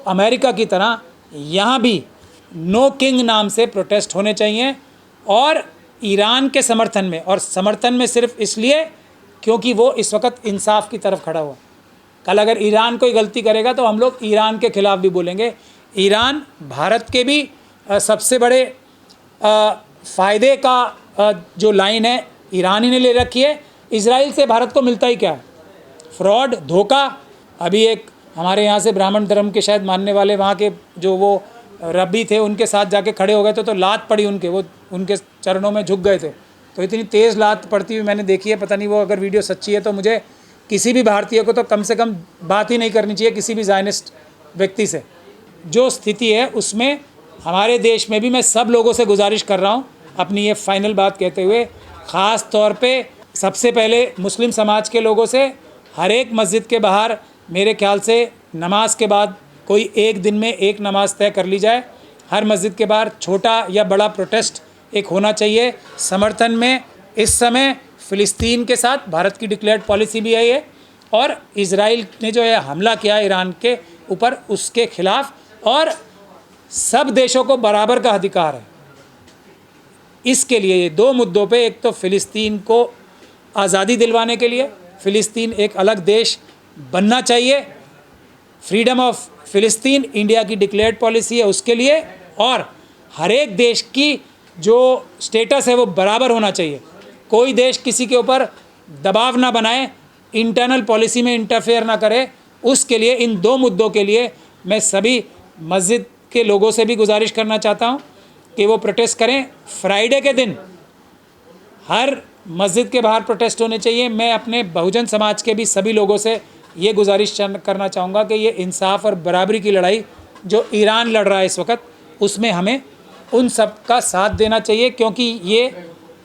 America की तरह यहाँ भी नो किंग नाम से प्रोटेस्ट होने चाहिए और ईरान के समर्थन में, और समर्थन में सिर्फ इसलिए क्योंकि वो इस वक्त इंसाफ की तरफ खड़ा हुआ। कल अगर ईरान कोई गलती करेगा तो हम लोग ईरान के खिलाफ भी बोलेंगे। ईरान भारत के भी सबसे बड़े फ़ायदे का जो लाइन है ईरान ही ने ले रखी है। इजराइल से भारत को मिलता ही क्या है? फ्रॉड, धोखा। अभी एक हमारे यहाँ से ब्राह्मण धर्म के शायद मानने वाले वहाँ के जो वो रब्बी थे उनके साथ जाके खड़े हो गए थे तो लात पड़ी उनके, वो उनके चरणों में झुक गए थे। तो इतनी तेज़ लात पड़ती हुई मैंने देखी है। पता नहीं वो अगर वीडियो सच्ची है तो मुझे किसी भी भारतीय को तो कम से कम बात ही नहीं करनी चाहिए किसी भी ज़ायनिस्ट व्यक्ति से। जो स्थिति है उसमें हमारे देश में भी मैं सब लोगों से गुजारिश कर रहा हूँ अपनी ये फाइनल बात कहते हुए, ख़ास तौर पे सबसे पहले मुस्लिम समाज के लोगों से, हर एक मस्जिद के बाहर मेरे ख्याल से नमाज के बाद कोई एक दिन में एक नमाज तय कर ली जाए। हर मस्जिद के बाहर छोटा या बड़ा प्रोटेस्ट एक होना चाहिए समर्थन में। इस समय फ़िलिस्तीन के साथ भारत की डिक्लेयर्ड पॉलिसी भी है और इजराइल ने जो है हमला किया ईरान के ऊपर उसके खिलाफ, और सब देशों को बराबर का अधिकार है। इसके लिए ये दो मुद्दों पे, एक तो फ़िलिस्तीन को आज़ादी दिलवाने के लिए, फ़िलिस्तीन एक अलग देश बनना चाहिए, फ्रीडम ऑफ फ़िलिस्तीन इंडिया की डिक्लेयर्ड पॉलिसी है उसके लिए, और हर एक देश की जो स्टेटस है वो बराबर होना चाहिए। कोई देश किसी के ऊपर दबाव ना बनाए, इंटरनल पॉलिसी में इंटरफेयर ना करे। उसके लिए इन दो मुद्दों के लिए मैं सभी मस्जिद के लोगों से भी गुजारिश करना चाहता हूँ कि वो प्रोटेस्ट करें। फ्राइडे के दिन हर मस्जिद के बाहर प्रोटेस्ट होने चाहिए। मैं अपने बहुजन समाज के भी सभी लोगों से ये गुजारिश करना चाहूँगा कि ये इंसाफ और बराबरी की लड़ाई जो ईरान लड़ रहा है इस वक्त, उसमें हमें उन सब का साथ देना चाहिए, क्योंकि ये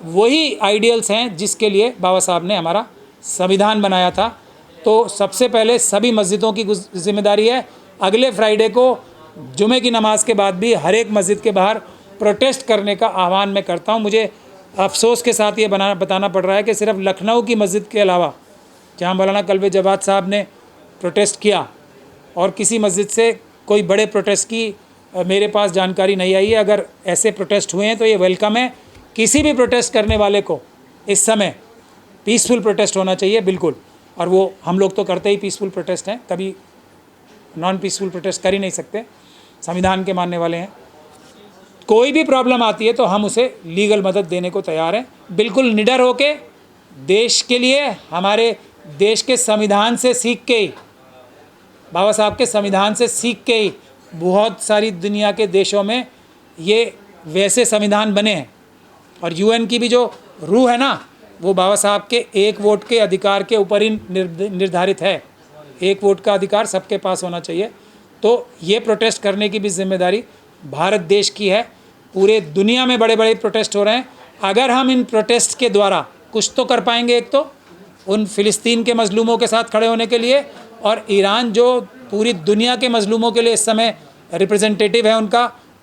वही आइडियल्स हैं जिसके लिए बाबा साहब ने हमारा संविधान बनाया था। तो सबसे पहले सभी मस्जिदों की जिम्मेदारी है। अगले फ्राइडे को जुमे की नमाज के बाद भी हर एक मस्जिद के बाहर प्रोटेस्ट करने का आह्वान मैं करता हूँ। मुझे अफसोस के साथ ये बताना पड़ रहा है कि सिर्फ लखनऊ की मस्जिद के अलावा जहाँ मौलाना कल्बे जवाद साहब ने प्रोटेस्ट किया और किसी मस्जिद से कोई बड़े प्रोटेस्ट की मेरे पास जानकारी नहीं आई है। अगर ऐसे प्रोटेस्ट हुए हैं तो ये वेलकम है। किसी भी प्रोटेस्ट करने वाले को इस समय पीसफुल प्रोटेस्ट होना चाहिए, बिल्कुल। और वो हम लोग तो करते ही पीसफुल प्रोटेस्ट हैं, कभी नॉन पीसफुल प्रोटेस्ट कर ही नहीं सकते, संविधान के मानने वाले हैं। कोई भी प्रॉब्लम आती है तो हम उसे लीगल मदद देने को तैयार हैं, बिल्कुल निडर होके। देश के लिए, हमारे देश के संविधान से सीख के ही, बाबा साहब के संविधान से सीख के ही बहुत सारी दुनिया के देशों में ये वैसे संविधान बने हैं। और यूएन की भी जो रूह है ना, वो बाबा साहब के एक वोट के अधिकार के ऊपर ही निर्धारित है। एक वोट का अधिकार सबके पास होना चाहिए। तो ये प्रोटेस्ट करने की भी जिम्मेदारी भारत देश की है। पूरे दुनिया में बड़े बड़े प्रोटेस्ट हो रहे हैं। अगर हम इन प्रोटेस्ट के द्वारा कुछ तो कर पाएंगे, एक तो उन फ़िलिस्तीन के मज़लूमों के साथ खड़े होने के लिए, और ईरान जो पूरी दुनिया के मज़लूमों के लिए इस समय रिप्रेजेंटेटिव है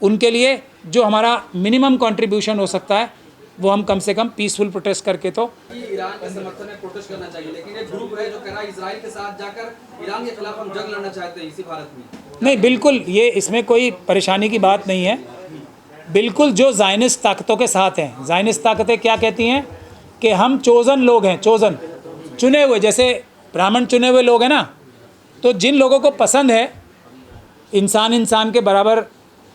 उनके लिए जो हमारा मिनिमम कंट्रीब्यूशन हो सकता है वो हम कम से कम पीसफुल प्रोटेस्ट करके तो ईरान के समर्थन में प्रोटेस्ट करना चाहिए। लेकिन एक ग्रुप है जो कह रहा है इजराइल के साथ जाकर ईरान के खिलाफ हम जंग लड़ना चाहते हैं इसी भारत में। नहीं, बिल्कुल ये इसमें कोई परेशानी की बात नहीं है। बिल्कुल जो ज़ायनिस्ट ताकतों के साथ हैं, ज़ायनिस्ट ताकतें क्या कहती हैं कि हम चोज़न लोग हैं, चोज़न चुने हुए, जैसे ब्राह्मण चुने हुए लोग हैं ना। तो जिन लोगों को पसंद है इंसान के बराबर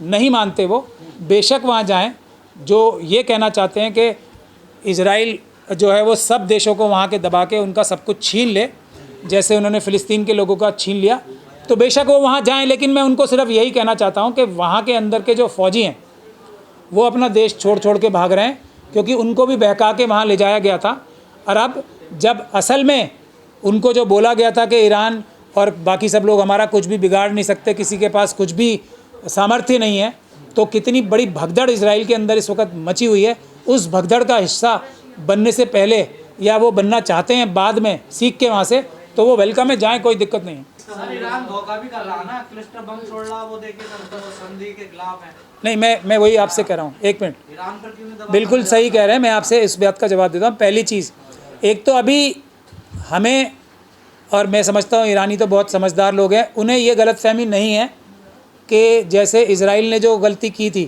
नहीं मानते, वो बेशक वहाँ जाएं। जो ये कहना चाहते हैं कि इजराइल जो है वो सब देशों को वहाँ के दबा के उनका सब कुछ छीन ले, जैसे उन्होंने फ़िलिस्तीन के लोगों का छीन लिया, तो बेशक वो वहाँ जाएं। लेकिन मैं उनको सिर्फ यही कहना चाहता हूँ कि वहाँ के अंदर के जो फ़ौजी हैं वो अपना देश छोड़ के भाग रहे हैं, क्योंकि उनको भी बहका के वहाँ ले जाया गया था। और अब जब असल में उनको जो बोला गया था कि ईरान और बाकी सब लोग हमारा कुछ भी बिगाड़ नहीं सकते, किसी के पास कुछ भी सामर्थ्य नहीं है, तो कितनी बड़ी भगदड़ इजराइल के अंदर इस वक्त मची हुई है। उस भगदड़ का हिस्सा बनने से पहले, या वो बनना चाहते हैं बाद में सीख के वहाँ से, तो वो वेलकम है, जाएँ, कोई दिक्कत नहीं है। सर, ईरान धोखा भी कर रहा है ना, क्लस्टर बम छोड़ रहा, वो देखिए संधि के खिलाफ है। नहीं, मैं वही आपसे कह रहा हूँ, एक मिनट, ईरान पर क्यों नहीं दबाव? बिल्कुल सही कह रहे हैं। मैं आपसे इस बात का जवाब देता हूँ। पहली चीज़, एक तो अभी हमें, और मैं समझता हूँ ईरानी तो बहुत समझदार लोग हैं, उन्हें ये गलतफहमी नहीं है कि जैसे इज़राइल ने जो गलती की थी,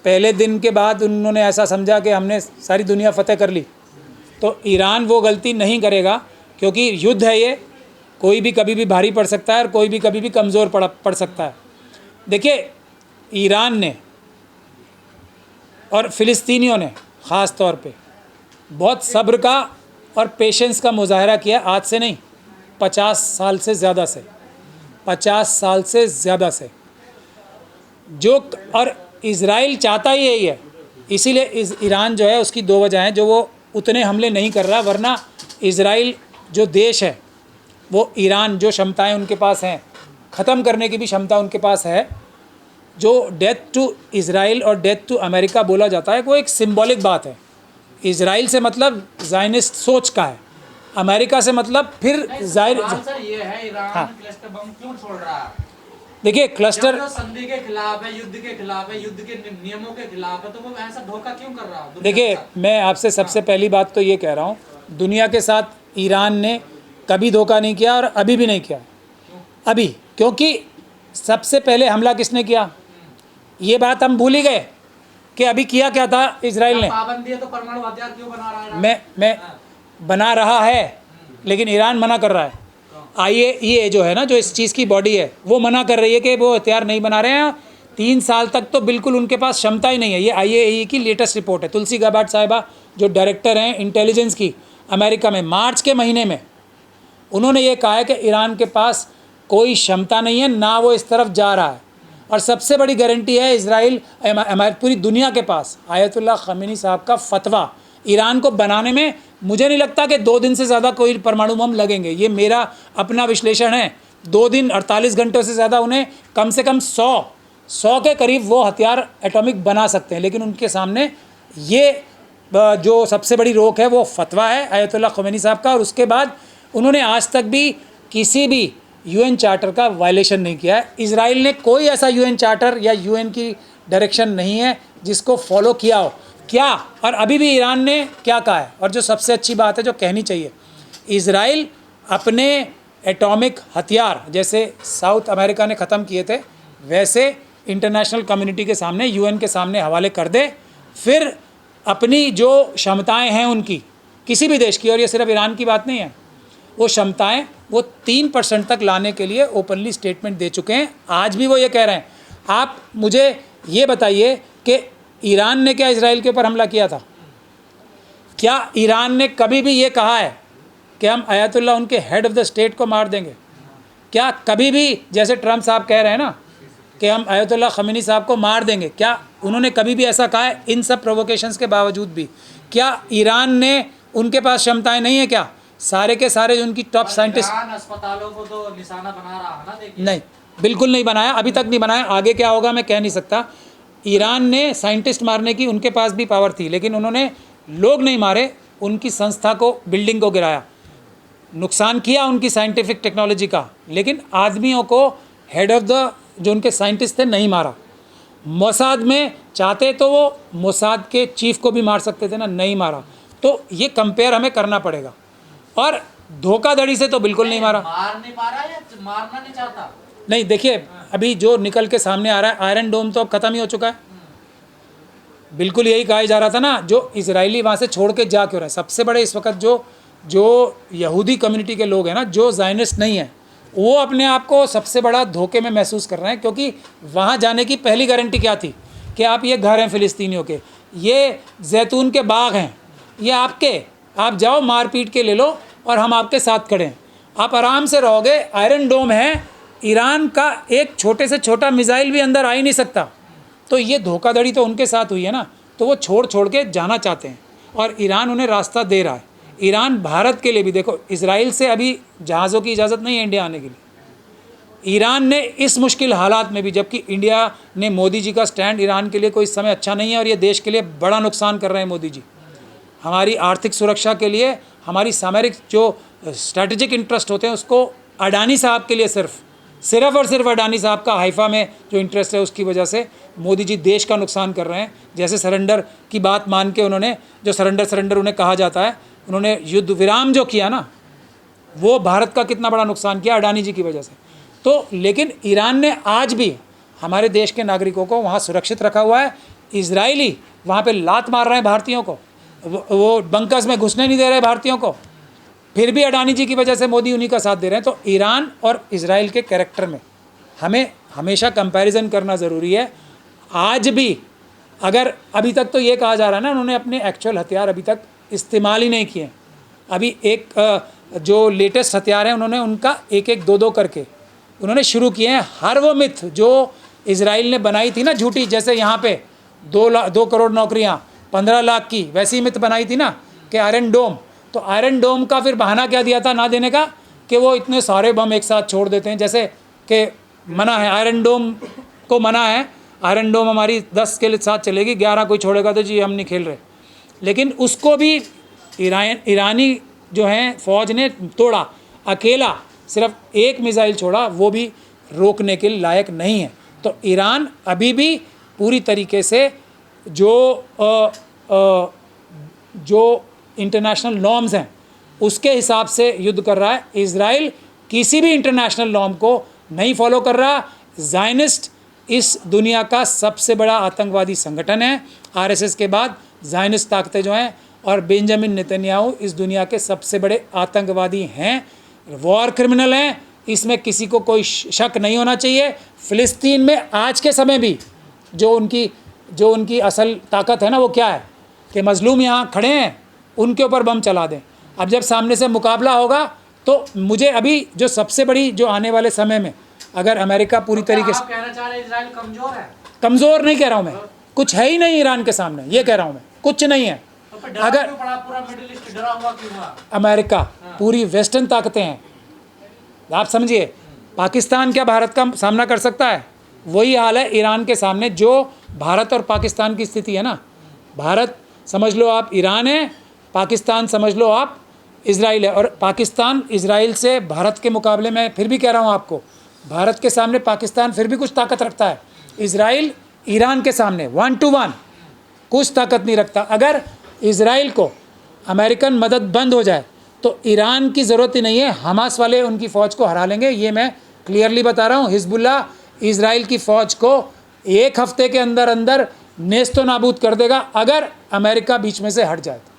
पहले दिन के बाद उन्होंने ऐसा समझा कि हमने सारी दुनिया फतेह कर ली, तो ईरान वो गलती नहीं करेगा, क्योंकि युद्ध है ये, कोई भी कभी भी भारी पड़ सकता है और कोई भी कभी भी कमज़ोर पड़ सकता है। देखिए, ईरान ने और फ़िलिस्तीनियों ने ख़ास तौर पे बहुत सब्र का और पेशेंस का मुजाहरा किया, आज से नहीं, 50 साल से ज़्यादा से, 50 साल से ज़्यादा से जो, और इज़राइल चाहता ही यही है। इसीलिए ईरान जो है उसकी दो वजह हैं जो वो उतने हमले नहीं कर रहा, वरना इज़राइल जो देश है वो ईरान जो क्षमताएं उनके पास हैं, ख़त्म करने की भी क्षमता उनके पास है। जो डेथ टू इज़राइल और डेथ टू अमेरिका बोला जाता है वो एक सिंबॉलिक बात है। इज़राइल से मतलब ज़ायनिस्ट सोच का है, अमेरिका से मतलब फिर सर ये है ईरान क्लस्टर बम क्यों छोड़ रहा है? देखिए, क्लस्टर तो संधि के खिलाफ है, युद्ध के खिलाफ है, युद्ध के नियमों के खिलाफ है, तो वो ऐसा धोखा क्यों कर रहा है? देखिए, मैं आपसे सबसे पहली बात तो ये कह रहा हूँ, दुनिया के साथ ईरान ने कभी धोखा नहीं किया और अभी भी नहीं किया। अभी क्योंकि सबसे पहले हमला किसने किया, ये बात हम भूल ही गए कि अभी किया क्या था इजराइल ने। पाबंदी है तो परमाणु हथियार क्यों बना रहा है? मैं बना रहा है, लेकिन ईरान मना कर रहा है। IAEA जो है ना, जो इस चीज़ की बॉडी है, वो मना कर रही है कि वो हथियार नहीं बना रहे हैं। 3 साल तक तो बिल्कुल उनके पास क्षमता ही नहीं है। ये IAEA की लेटेस्ट रिपोर्ट है। तुलसी गाबार्ड साहिबा जो डायरेक्टर हैं इंटेलिजेंस की अमेरिका में, मार्च के महीने में उन्होंने ये कहा है कि ईरान के पास कोई क्षमता नहीं है, ना वो इस तरफ जा रहा है। और सबसे बड़ी गारंटी है इजराइल, पूरी दुनिया के पास आयतुल्लाह ख़मीनी साहब का फतवा ईरान को बनाने में मुझे नहीं लगता कि 2 दिन से ज़्यादा कोई परमाणु बम लगेंगे। ये मेरा अपना विश्लेषण है। 2 दिन 48 घंटों से ज़्यादा उन्हें कम से कम 100 के करीब वो हथियार एटॉमिक बना सकते हैं, लेकिन उनके सामने ये जो सबसे बड़ी रोक है वो फतवा है आयतुल्लाह ख़मीनी साहब का। और उसके बाद उन्होंने आज तक भी किसी भी UN चार्टर का वायलेशन नहीं किया है। इजराइल ने कोई ऐसा UN चार्टर या UN की डायरेक्शन नहीं है जिसको फॉलो किया हो। क्या, और अभी भी ईरान ने क्या कहा है, और जो सबसे अच्छी बात है जो कहनी चाहिए, इजराइल अपने एटॉमिक हथियार जैसे साउथ अमेरिका ने ख़त्म किए थे, वैसे इंटरनेशनल कम्युनिटी के सामने, UN के सामने हवाले कर दे। फिर अपनी जो क्षमताएं हैं उनकी, किसी भी देश की, और ये सिर्फ ईरान की बात नहीं है, वो क्षमताएं वो 3% तक लाने के लिए ओपनली स्टेटमेंट दे चुके हैं। आज भी वो ये कह रहे हैं। आप मुझे ये बताइए कि ईरान ने क्या इजराइल के ऊपर हमला किया था? क्या ईरान ने कभी भी ये कहा है कि हम आयतुल्लाह उनके हेड ऑफ द स्टेट को मार देंगे? क्या कभी भी, जैसे ट्रम्प साहब कह रहे हैं ना कि हम आयतुल्लाह ख़मीनी साहब को मार देंगे, क्या उन्होंने कभी भी ऐसा कहा है? इन सब प्रोवोकेशंस के बावजूद भी क्या ईरान ने, उनके पास क्षमताएं नहीं है क्या? सारे के सारे उनकी टॉप साइंटिस्ट अस्पतालों को तो निशाना बना रहा है ना, देखिए। नहीं, बिल्कुल नहीं बनाया, अभी तक नहीं बनाया। आगे क्या होगा मैं कह नहीं सकता। ईरान ने साइंटिस्ट मारने की उनके पास भी पावर थी, लेकिन उन्होंने लोग नहीं मारे, उनकी संस्था को, बिल्डिंग को गिराया, नुकसान किया उनकी साइंटिफिक टेक्नोलॉजी का, लेकिन आदमियों को, हेड ऑफ द जो उनके साइंटिस्ट थे, नहीं मारा। मोसाद में चाहते तो वो मोसाद के चीफ को भी मार सकते थे ना, नहीं मारा। तो ये कंपेयर हमें करना पड़ेगा। और धोखाधड़ी से तो बिल्कुल नहीं मारा। मार नहीं पा रहा या मारना नहीं चाहता? नहीं, देखिए, अभी जो निकल के सामने आ रहा है, आयरन डोम तो अब ख़त्म ही हो चुका है। बिल्कुल यही कहा जा रहा था ना, जो इजरायली वहाँ से छोड़ के जा क्यों रहे? सबसे बड़े इस वक्त जो यहूदी कम्युनिटी के लोग हैं ना, जो ज़ायनिस्ट नहीं है, वो अपने आप को सबसे बड़ा धोखे में महसूस कर रहे हैं। क्योंकि वहाँ जाने की पहली गारंटी क्या थी कि आप, ये घर हैं फ़िलिस्तीनियों के, ये जैतून के बाग हैं, ये आपके, आप जाओ मार पीट के ले लो और हम आपके साथ खड़े हैं, आप आराम से रहोगे। आयरन डोम है, ईरान का एक छोटे से छोटा मिसाइल भी अंदर आ ही नहीं सकता। तो ये धोखाधड़ी तो उनके साथ हुई है ना, तो वो छोड़ के जाना चाहते हैं और ईरान उन्हें रास्ता दे रहा है। ईरान भारत के लिए भी, देखो, इजराइल से अभी जहाज़ों की इजाज़त नहीं है इंडिया आने के लिए। ईरान ने इस मुश्किल हालात में भी, जबकि इंडिया ने, मोदी जी का स्टैंड ईरान के लिए कोई समय अच्छा नहीं है और ये देश के लिए बड़ा नुकसान कर रहे हैं मोदी जी। हमारी आर्थिक सुरक्षा के लिए, हमारी सामरिक जो स्ट्रैटेजिक इंटरेस्ट होते हैं, उसको अडानी साहब के लिए सिर्फ और सिर्फ अडानी साहब का हाइफा में जो इंटरेस्ट है, उसकी वजह से मोदी जी देश का नुकसान कर रहे हैं। जैसे सरेंडर की बात मान के उन्होंने, जो सरेंडर उन्हें कहा जाता है, उन्होंने युद्ध विराम जो किया ना, वो भारत का कितना बड़ा नुकसान किया अडानी जी की वजह से। तो लेकिन ईरान ने आज भी हमारे देश के नागरिकों को वहाँ सुरक्षित रखा हुआ है। इजरायली वहाँ पे लात मार रहे हैं भारतीयों को, वो बंकर्स में घुसने नहीं दे रहे भारतीयों को, फिर भी अडानी जी की वजह से मोदी उन्हीं का साथ दे रहे हैं। तो ईरान और इजराइल के कैरेक्टर में हमें हमेशा कंपैरिजन करना ज़रूरी है। आज भी अगर अभी तक तो ये कहा जा रहा है ना, उन्होंने अपने एक्चुअल हथियार अभी तक इस्तेमाल ही नहीं किए। अभी एक जो लेटेस्ट हथियार हैं उन्होंने उनका एक एक दो करके उन्होंने शुरू किए हैं। हर वो मिथ जो इजराइल ने बनाई थी ना झूठी, जैसे यहाँ पे 2 करोड़ नौकरियाँ 15 लाख की, वैसी मिथ बनाई थी ना कि आयरन डोम, तो आयरन डोम का फिर बहाना क्या दिया था ना देने का, कि वो इतने सारे बम एक साथ छोड़ देते हैं, जैसे कि मना है आयरन डोम को, मना है आयरन डोम हमारी 10 के साथ चलेगी, 11 कोई छोड़ेगा तो जी हम नहीं खेल रहे। लेकिन उसको भी ईरानी जो हैं फ़ौज ने तोड़ा, अकेला सिर्फ एक मिसाइल छोड़ा, वो भी रोकने के लायक नहीं है। तो ईरान अभी भी पूरी तरीके से जो इंटरनेशनल नॉर्म्स हैं उसके हिसाब से युद्ध कर रहा है। इजराइल किसी भी इंटरनेशनल नॉर्म को नहीं फॉलो कर रहा। ज़ायनिस्ट इस दुनिया का सबसे बड़ा आतंकवादी संगठन है, आरएसएस के बाद ज़ायनिस्ट ताकतें जो हैं, और बेंजामिन नेतन्याहू इस दुनिया के सबसे बड़े आतंकवादी हैं, वॉर क्रिमिनल हैं, इसमें किसी को कोई शक नहीं होना चाहिए। फ़िलिस्तीन में आज के समय भी जो उनकी असल ताकत है ना, वो क्या है कि मज़लूम यहाँ खड़े हैं, उनके ऊपर बम चला दें। अब जब सामने से मुकाबला होगा तो मुझे अभी जो सबसे बड़ी जो आने वाले समय में अगर अमेरिका पूरी तरीके से, आप कहना चाह रहे हैं इजराइल कमजोर है? कमज़ोर नहीं कह रहा हूँ मैं, कुछ है ही नहीं ईरान के सामने, ये कह रहा हूँ मैं, कुछ नहीं है। तो अगर पूरा मिडिल ईस्ट डरा हुआ क्यों हुआ? अमेरिका, पूरी वेस्टर्न ताकतें हैं, आप समझिए, पाकिस्तान क्या भारत का सामना कर सकता है? वही हाल है ईरान के सामने जो भारत और पाकिस्तान की स्थिति है ना। भारत समझ लो आप ईरान है, पाकिस्तान समझ लो आप इजराइल है, और पाकिस्तान इजराइल से भारत के मुकाबले में, फिर भी कह रहा हूँ आपको, भारत के सामने पाकिस्तान फिर भी कुछ ताकत रखता है। इजराइल ईरान के सामने 1 to 1 कुछ ताकत नहीं रखता। अगर इजराइल को अमेरिकन मदद बंद हो जाए तो ईरान की ज़रूरत ही नहीं है, हमास वाले उनकी फ़ौज को हरा लेंगे, ये मैं क्लियरली बता रहा हूँ। हिजबुल्लाह इजराइल की फ़ौज को 1 हफ्ते के अंदर अंदर नेस्तो नाबूद कर देगा अगर अमेरिका बीच में से हट जाए।